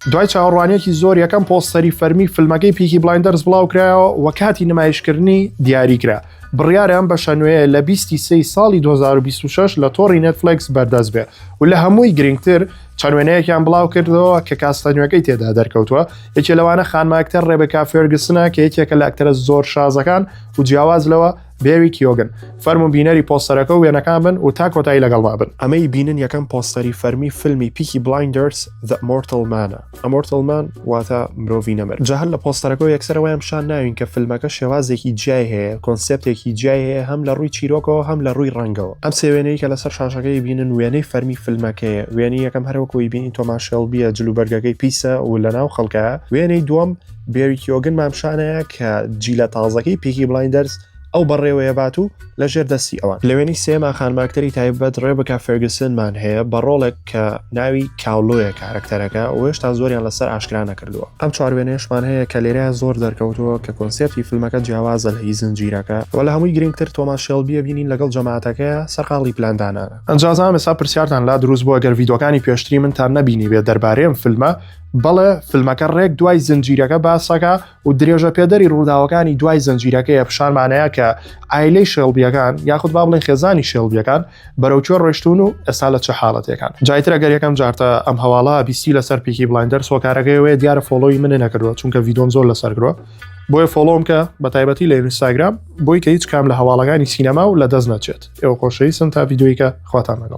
دوای چاوەڕوانیەکی زۆر یەکەم پۆستەری فەرمی فیلمەکەی پیکی بلایندەرز بڵاوکرایەوە و کاتی نمایشکردنی دیاریکرا. بڕیاریان بە شەنوەیە لە 23 ساڵی 2026 لە تۆڕی نێتفلیکس بەردەست بێ و لە هەمووی گرنگتر چەنوێنەیەکیان بڵاو کردەوە کە کاستەنوەکەی تێدا دەرکەوتووە. یەکێ لەوانە خانماکتەر ڕێبێکا فێرگسنە کە یەکێکە لە ئەکتەرە زۆر شازەکان و جیاواز لەوە بێری کیۆگن. فەرمو بینەری پۆستەرەکە و وێنەکان بن و تا کۆتایی لەگەڵما بن. ئەمەی بینن یەکەم پۆستەری فەرمی فیلمی پیکی بلایندرز The Mortal Man. Mortal Man واتە مرۆڤی نەمر. جاهل لە پۆستەرەکە یەکسەرەوەی ئەمشان ناوین کە فیلمەکە شێوازێکی جیای هەیە، کۆنسێپتێکی جیای هەیە، هەم لە ڕووی چیرۆکەوە هەم لە ڕووی ڕەنگەوە. ئەم سێ وێنەی کە لەسەر شاشەکەی بینن وێنەی فەرمی فیلمەکەیە. وێنەی یەکەم هەروەکوی بینین تۆماس شێلبیە جلوبەرگەکەی پیسە و لەناو خەڵکە. وێنەی دووەم بێری کیۆگن مامشانەیە کە جیلە تازەکەی پیکی بلایندرز ئەو بەڕێوەیە بات و لەژێر دەستی ئەوان. لەوێنی سێما خانماکتەری تایبەت ڕێبەکا فێرگسنمان هەیە بە ڕۆڵێک کە ناوی کاولۆیە کارکتەرەکە و هێشتا زۆریان لەسەر ئاشکرا نەکردووە. ئەم چواروێنەیەشمان هەیە کە لێرەیە زۆر دەرکەوتووە کە کۆنسێپتی فیلمەکە جیاوازە لە هی زنجیرەکە و لە هەمووی گرنگتر تۆماس شێلبیە بینین لەگەڵ جەماعەتەکەیە سەرقاڵی پلاندانانە. ئەنجازام ئێستا پرسیارتان لا دروست بووە گەر ڤیدۆکانی پێشتری منتان نەبینی بێت دەربارەی ئەم فیلمە، بەڵێ فیلمەکە ڕێک دوای زنجیرەکە باسەکە و درێژە پێدەری ڕووداوەکانی دوای زنجیرەکەی پیشانمانەیە کە ئایلەی شێلبیەکان یاخود با بڵێن خێزانی شێلبیەکان بەرەوچۆ ڕۆیشتون و ئێستا لە چه حاڵەتێکان. جایترە گەر یەکەم جارتە ئەم هەواڵە بیستی لەسەر پیکی بلایندەرز هۆکارەکەیەوەیە دیارە فۆلۆی منێ نەکردووە چونکە ڤیدۆم زۆر لەسەر گرۆ بۆیە فۆلۆم کە بە تایبەتی لە ئینستاگرام بۆی کە هیچ کام لە هەواڵەکانی سینەما و لە دەست نەچێت. ئێوە خۆشەویستن تا ڤیدۆیکە خواتان لەگەڵ.